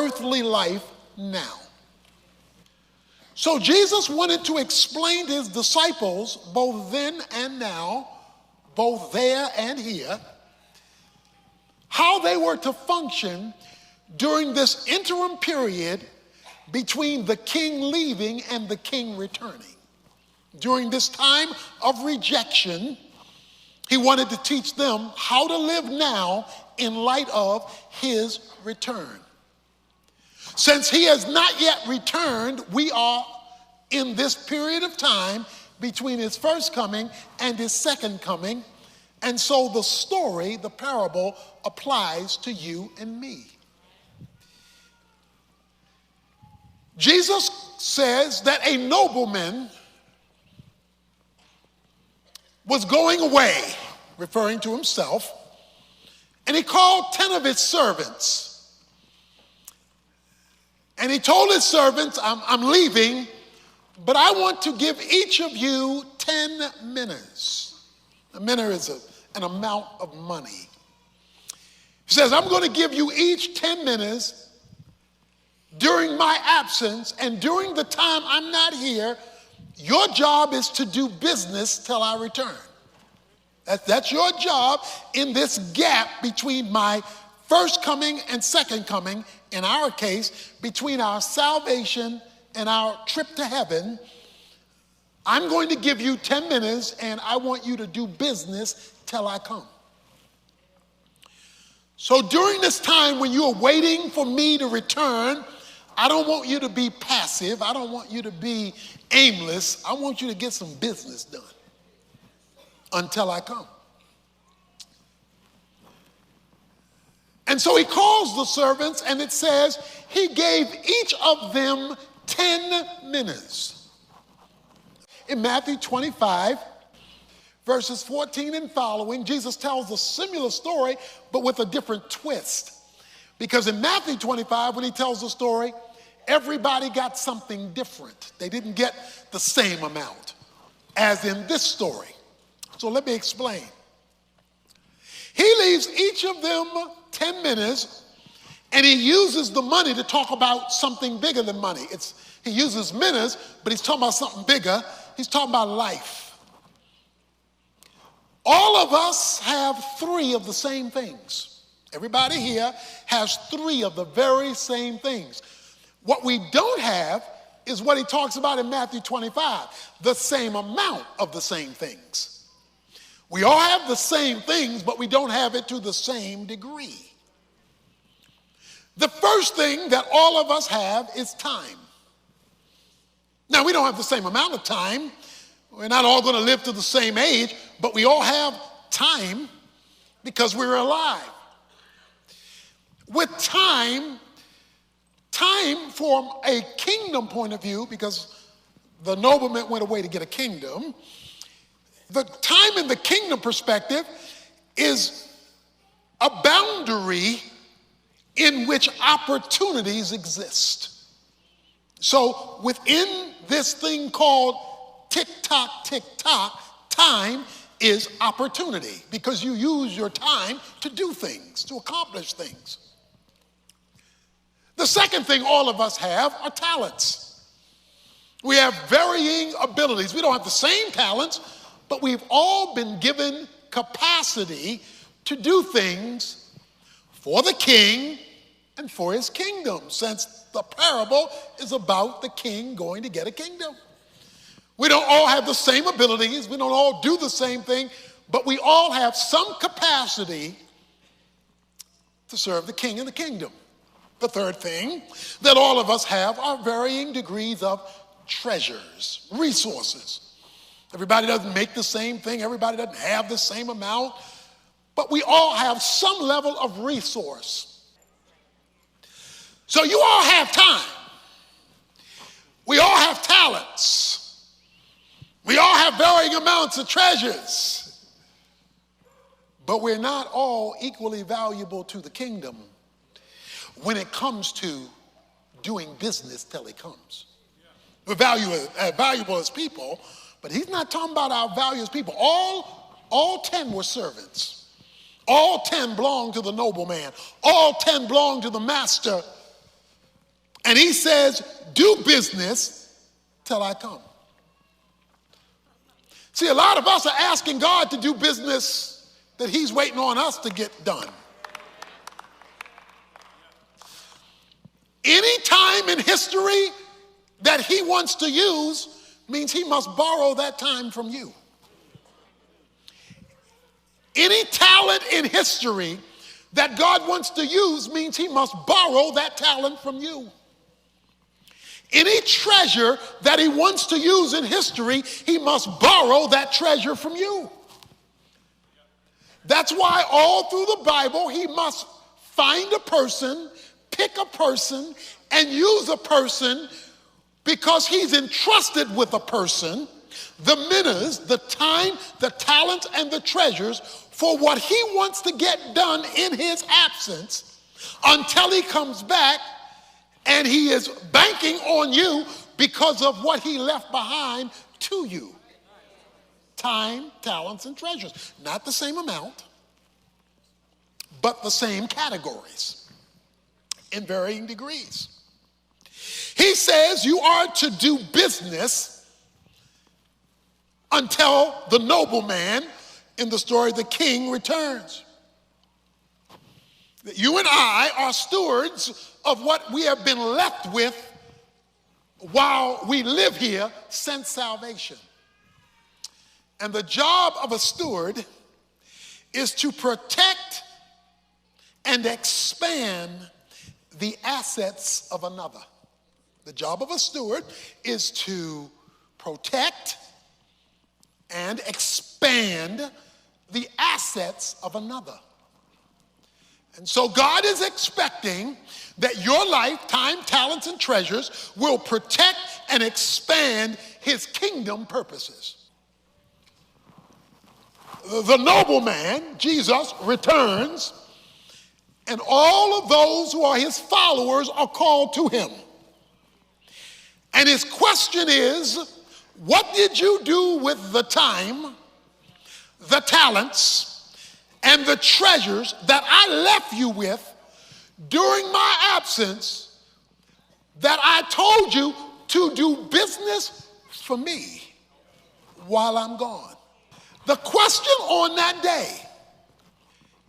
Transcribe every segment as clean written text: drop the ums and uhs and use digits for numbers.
earthly life now. So Jesus wanted to explain to his disciples, both then and now, both there and here, how they were to function during this interim period between the king leaving and the king returning. During this time of rejection, he wanted to teach them how to live now in light of his return. Since he has not yet returned, we are in this period of time between his first coming and his second coming. And so the story, the parable, applies to you and me. Jesus says that a nobleman was going away, referring to himself, and he called 10 of his servants. And he told his servants, I'm leaving, but I want to give each of you 10 minas. A mina is an amount of money. He says, I'm going to give you each 10 minas during my absence, and during the time I'm not here, your job is to do business till I return. That's your job in this gap between my first coming and second coming, in our case, between our salvation and our trip to heaven. I'm going to give you 10 minutes, and I want you to do business till I come. So during this time when you're waiting for me to return, I don't want you to be passive. I don't want you to be aimless. I want you to get some business done until I come. And so he calls the servants, and it says he gave each of them 10 minas. In Matthew 25, verses 14 and following, Jesus tells a similar story, but with a different twist. Because in Matthew 25, when he tells the story, everybody got something different. They didn't get the same amount as in this story. So let me explain. He leaves each of them 10 minutes, and he uses the money to talk about something bigger than money. He uses minutes, but he's talking about something bigger. He's talking about life. All of us have 3 of the same things. Everybody here has 3 of the very same things. What we don't have is what he talks about in Matthew 25, the same amount of the same things. We all have the same things, but we don't have it to the same degree. The first thing that all of us have is time. Now, we don't have the same amount of time. We're not all going to live to the same age, but we all have time because we're alive. With time from a kingdom point of view, because the nobleman went away to get a kingdom, the time in the kingdom perspective is a boundary in which opportunities exist. So within this thing called tick-tock, tick-tock, time is opportunity because you use your time to do things, to accomplish things. The second thing all of us have are talents. We have varying abilities. We don't have the same talents, but we've all been given capacity to do things for the king and for his kingdom, since the parable is about the king going to get a kingdom. We don't all have the same abilities. We don't all do the same thing, but we all have some capacity to serve the king and the kingdom. The third thing that all of us have are varying degrees of treasures, resources. Everybody doesn't make the same thing. Everybody doesn't have the same amount, but we all have some level of resource. So you all have time. We all have talents. We all have varying amounts of treasures, but we're not all equally valuable to the kingdom when it comes to doing business till he comes. We're valuable as people, but he's not talking about our value as people. All 10 were servants. All 10 belonged to the nobleman. All 10 belonged to the master. And he says, do business till I come. See, a lot of us are asking God to do business that he's waiting on us to get done. Any time in history that he wants to use means he must borrow that time from you. Any talent in history that God wants to use means he must borrow that talent from you. Any treasure that he wants to use in history, he must borrow that treasure from you. That's why all through the Bible, he must find a person, pick a person, and use a person, because he's entrusted with a person the minas, the time, the talents, and the treasures for what he wants to get done in his absence until he comes back, and he is banking on you because of what he left behind to you. Time, talents, and treasures. Not the same amount, but the same categories in varying degrees. He says you are to do business until the nobleman in the story, the king, returns. That you and I are stewards of what we have been left with while we live here since salvation. And the job of a steward is to protect and expand the assets of another. The job of a steward is to protect and expand the assets of another. And so God is expecting that your life, time, talents, and treasures will protect and expand his kingdom purposes. The nobleman, Jesus, returns, and all of those who are his followers are called to him. And his question is, what did you do with the time, the talents, and the treasures that I left you with during my absence, that I told you to do business for me while I'm gone? The question on that day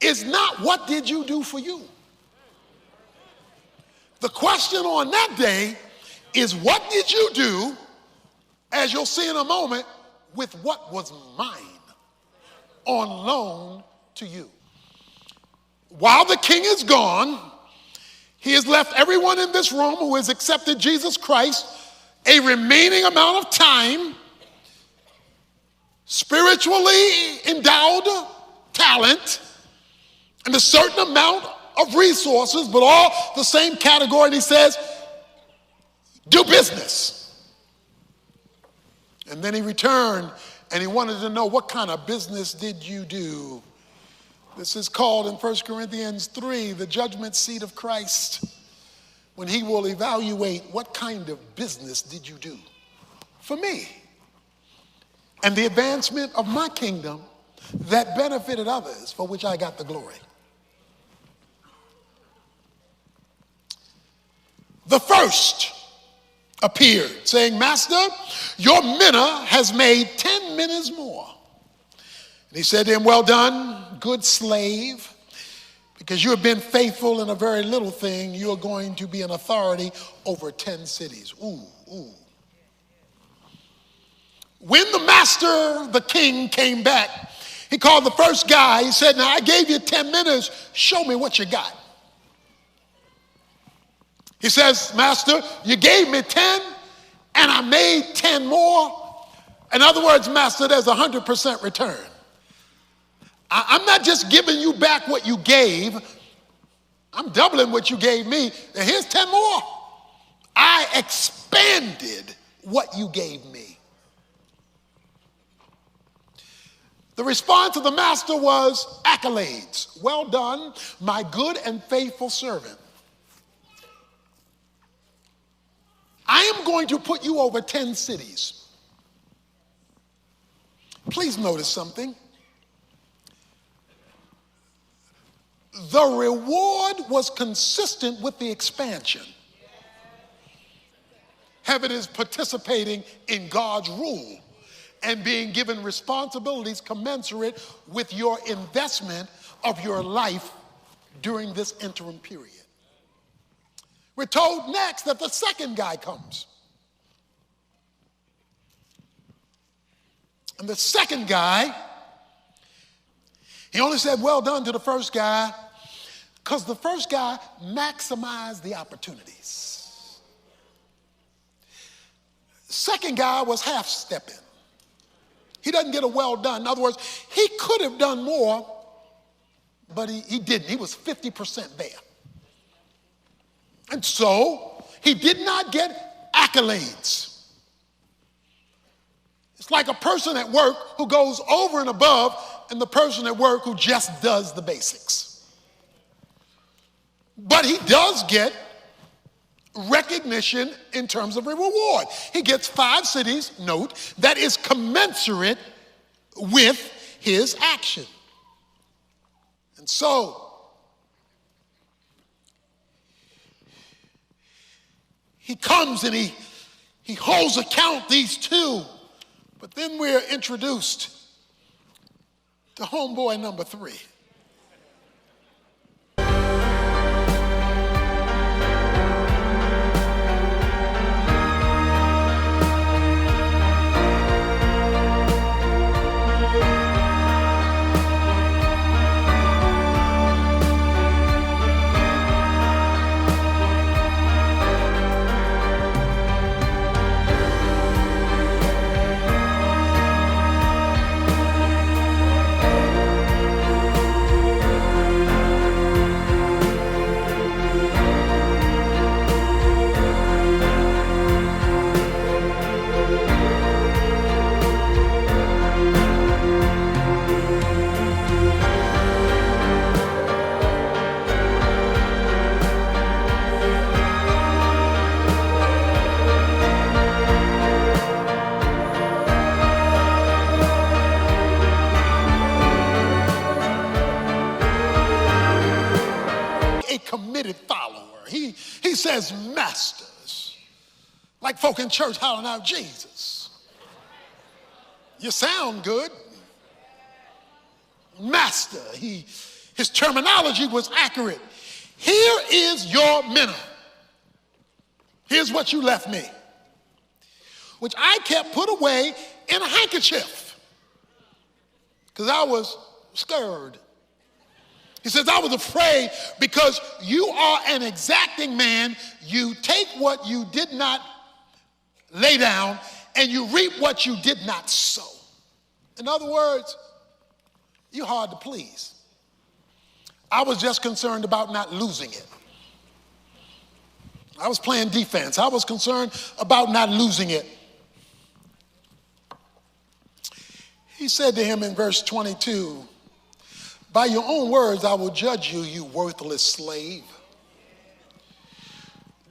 is not what did you do for you. The question on that day is what did you do, as you'll see in a moment, with what was mine on loan to you. While the king is gone, he has left everyone in this room who has accepted Jesus Christ a remaining amount of time, spiritually endowed talent, and a certain amount of resources, but all the same category. And he says, do business. And then he returned and he wanted to know, what kind of business did you do? This is called in 1 Corinthians 3, the judgment seat of Christ, when he will evaluate what kind of business did you do for me and the advancement of my kingdom that benefited others, for which I got the glory. The first appeared, saying, Master, your mina has made 10 minas more. And he said to him, well done, good slave, because you have been faithful in a very little thing, you are going to be an authority over 10 cities. Ooh, ooh. When the master, the king, came back, he called the first guy. He said, now I gave you 10 minas, show me what you got. He says, Master, you gave me 10 and I made 10 more. In other words, Master, there's 100% return. I'm not just giving you back what you gave. I'm doubling what you gave me. And here's 10 more. I expanded what you gave me. The response of the master was accolades. Well done, my good and faithful servant. I am going to put you over 10 cities. Please notice something. The reward was consistent with the expansion. Heaven is participating in God's rule and being given responsibilities commensurate with your investment of your life during this interim period. We're told next that the second guy comes. And the second guy, he only said well done to the first guy because the first guy maximized the opportunities. Second guy was half-stepping. He doesn't get a well done. In other words, he could have done more, but he didn't. He was 50% there. And so he did not get accolades. It's like a person at work who goes over and above and the person at work who just does the basics. But he does get recognition in terms of a reward. He gets 5 cities, note, that is commensurate with his action. And so, he comes and he holds account these 2, but then we're introduced to homeboy number 3. Committed follower. He says masters. Like folk in church hollering out Jesus. You sound good. Master. His terminology was accurate. Here is your minnow. Here's what you left me, which I kept put away in a handkerchief because I was scared. He says, I was afraid because you are an exacting man. You take what you did not lay down and you reap what you did not sow. In other words, you're hard to please. I was just concerned about not losing it. I was playing defense. I was concerned about not losing it. He said to him in verse 22, by your own words, I will judge you, you worthless slave.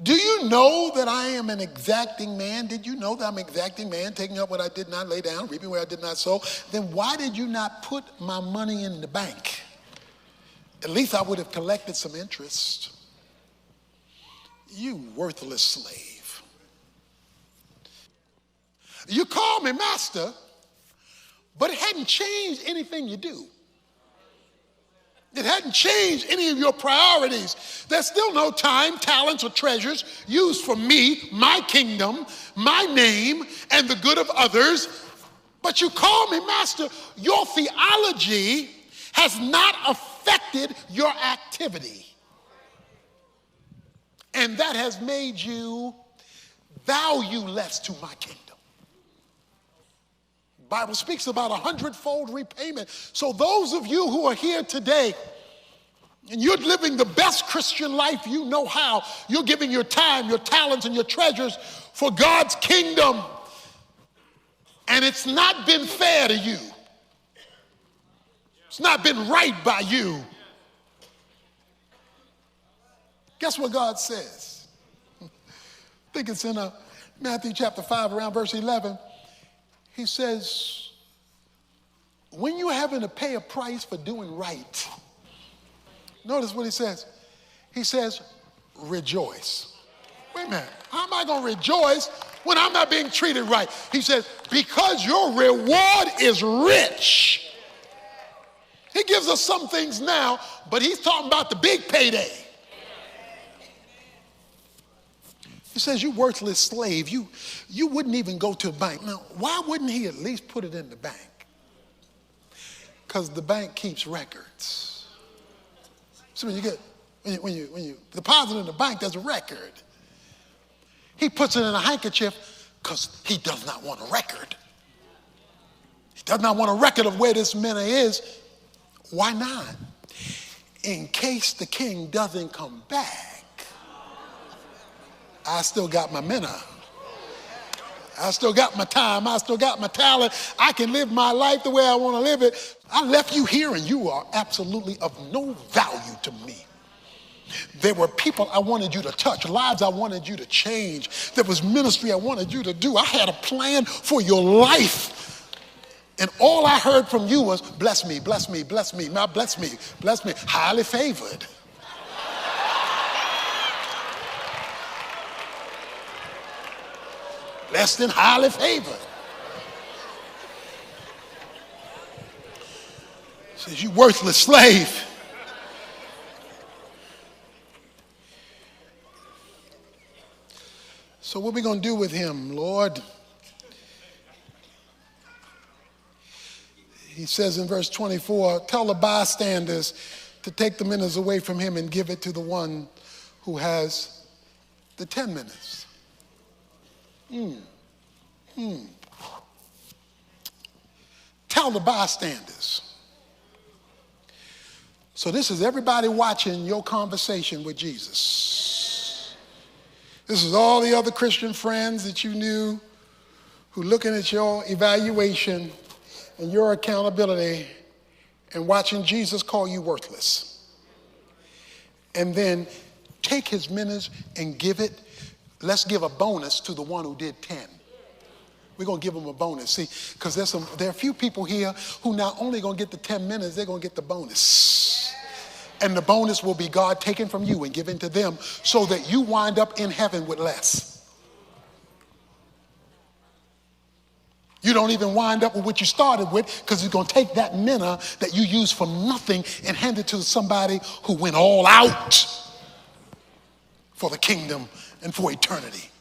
Do you know that I am an exacting man? Did you know that I'm an exacting man, taking up what I did not lay down, reaping where I did not sow? Then why did you not put my money in the bank? At least I would have collected some interest. You worthless slave. You call me master, but it hadn't changed anything you do. It hadn't changed any of your priorities. There's still no time, talents, or treasures used for me, my kingdom, my name, and the good of others. But you call me master. Your theology has not affected your activity. And that has made you valueless to my kingdom. The Bible speaks about 100-fold repayment. So those of you who are here today and you're living the best Christian life you know how, you're giving your time, your talents, and your treasures for God's kingdom, and it's not been fair to you. It's not been right by you. Guess what God says? I think it's in Matthew chapter 5, around verse 11. He says, when you're having to pay a price for doing right, notice what he says. He says, rejoice. Wait a minute. How am I going to rejoice when I'm not being treated right? He says, because your reward is rich. He gives us some things now, but he's talking about the big payday. He says, you worthless slave, you wouldn't even go to a bank. Now, why wouldn't he at least put it in the bank? Because the bank keeps records. So when you deposit in the bank, there's a record. He puts it in a handkerchief because he does not want a record. He does not want a record of where this man is. Why not? In case the king doesn't come back, I still got my minna. I still got my time. I still got my talent. I can live my life the way I want to live it. I left you here and you are absolutely of no value to me. There were people I wanted you to touch, lives I wanted you to change. There was ministry I wanted you to do. I had a plan for your life. And all I heard from you was, bless me, bless me, bless me. Now bless me, bless me. Highly favored. Less than highly favored. Says, you worthless slave. So what are we going to do with him, Lord? He says in verse 24, tell the bystanders to take the minas away from him and give it to the one who has the 10 minas. Tell the bystanders. So this is everybody watching your conversation with Jesus. This is all the other Christian friends that you knew who looking at your evaluation and your accountability and watching Jesus call you worthless. And then take his minas and give it. Let's give a bonus to the one who did 10. We're going to give them a bonus. See, because there are a few people here who not only going to get the 10 minutes, they're going to get the bonus. And the bonus will be God taken from you and given to them so that you wind up in heaven with less. You don't even wind up with what you started with because he's going to take that mina that you used for nothing and hand it to somebody who went all out for the kingdom and for eternity.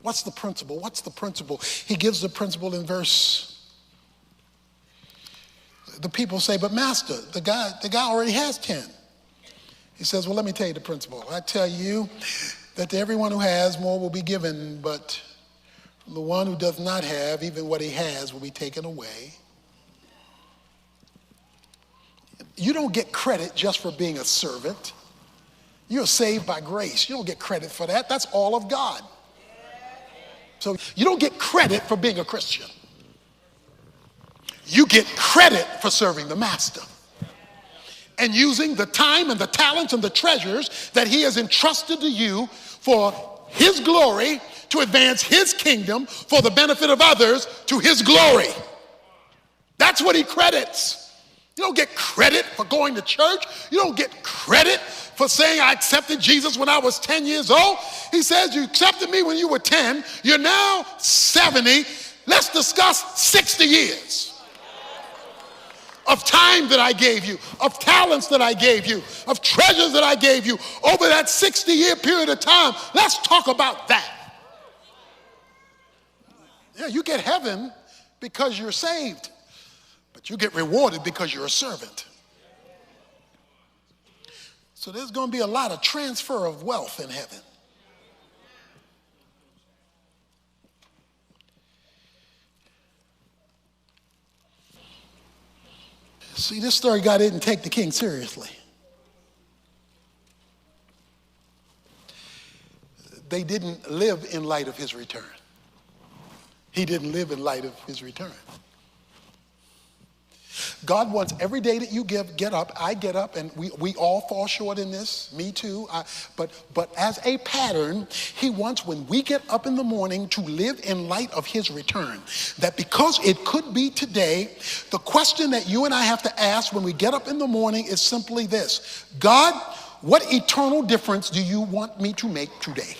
What's the principle? What's the principle? He gives the principle in verse. The people say, but master, the guy already has 10. He says, well, let me tell you the principle. I tell you that to everyone who has, more will be given, but from the one who does not have, even what he has will be taken away. You don't get credit just for being a servant. You're saved by grace. You don't get credit for that. That's all of God. So you don't get credit for being a Christian. You get credit for serving the master and using the time and the talents and the treasures that he has entrusted to you for his glory, to advance his kingdom, for the benefit of others, to his glory. That's what he credits. You don't get credit for going to church. You don't get credit for saying I accepted Jesus when I was 10 years old. He says you accepted me when you were 10. You're now 70. Let's discuss 60 years of time that I gave you, of talents that I gave you, of treasures that I gave you over that 60-year period of time. Let's talk about that. Yeah, you get heaven because you're saved, but you get rewarded because you're a servant. So there's going to be a lot of transfer of wealth in heaven. See, this third guy didn't take the king seriously. They didn't live in light of his return. He didn't live in light of his return. God wants every day that you get up, I get up, and we all fall short in this, me too. But as a pattern, he wants when we get up in the morning to live in light of his return. That because it could be today, the question that you and I have to ask when we get up in the morning is simply this: God, what eternal difference do you want me to make today?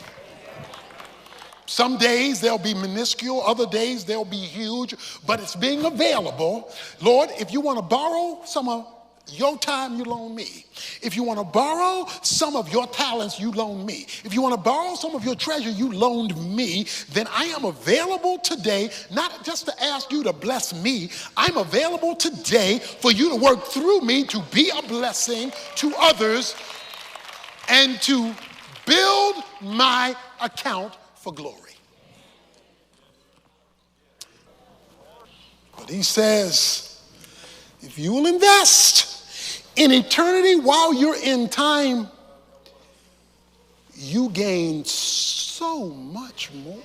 Some days they'll be minuscule, other days they'll be huge, but it's being available. Lord, if you want to borrow some of your time, you loan me. If you want to borrow some of your talents, you loan me. If you want to borrow some of your treasure, you loaned me. Then I am available today, not just to ask you to bless me. I'm available today for you to work through me to be a blessing to others and to build my account for glory. But he says, if you will invest in eternity while you're in time, you gain so much more.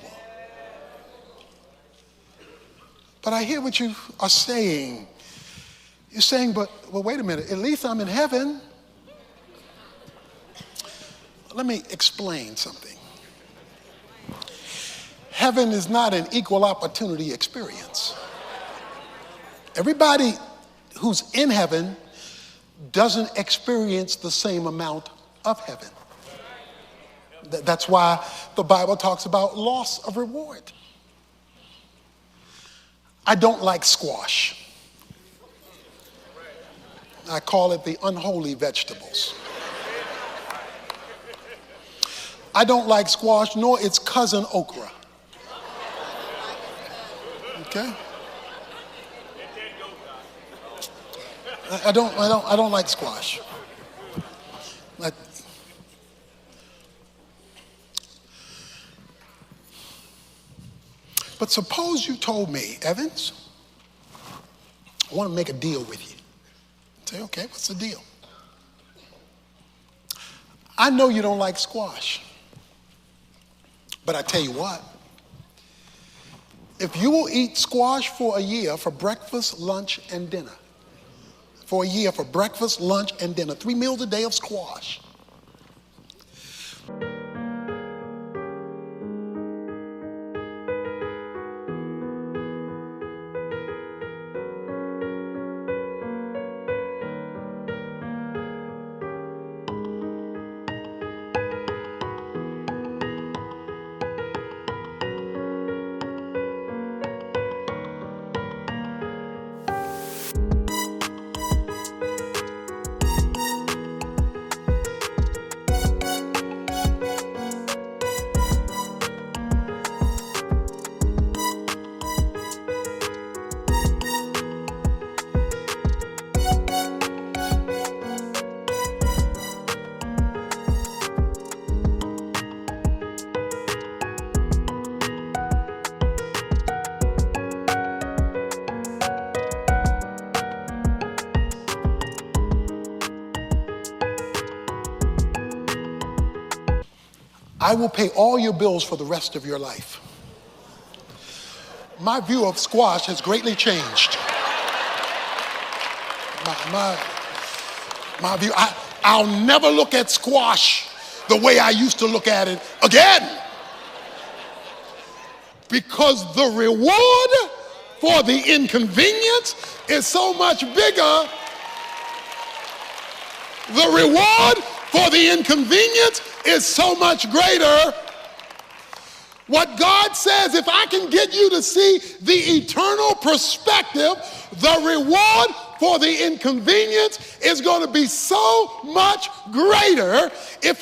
But I hear what you are saying. You're saying, but wait a minute, at least I'm in heaven. Let me explain something. Heaven is not an equal opportunity experience. Everybody who's in heaven doesn't experience the same amount of heaven. That's why the Bible talks about loss of reward. I don't like squash. I call it the unholy vegetables. I don't like squash, nor its cousin okra. Okay? I don't like squash. But suppose you told me, Evans, I want to make a deal with you. Say, okay, what's the deal? I know you don't like squash, but I tell you what, if you will eat squash for a year for breakfast, lunch, and dinner, for a year for breakfast, lunch, and dinner, 3 meals a day of squash, I will pay all your bills for the rest of your life. My view of squash has greatly changed. My view, I'll never look at squash the way I used to look at it again. Because the reward for the inconvenience is so much bigger. The reward for the inconvenience is so much greater. What God says, if I can get you to see the eternal perspective, the reward for the inconvenience is going to be so much greater if you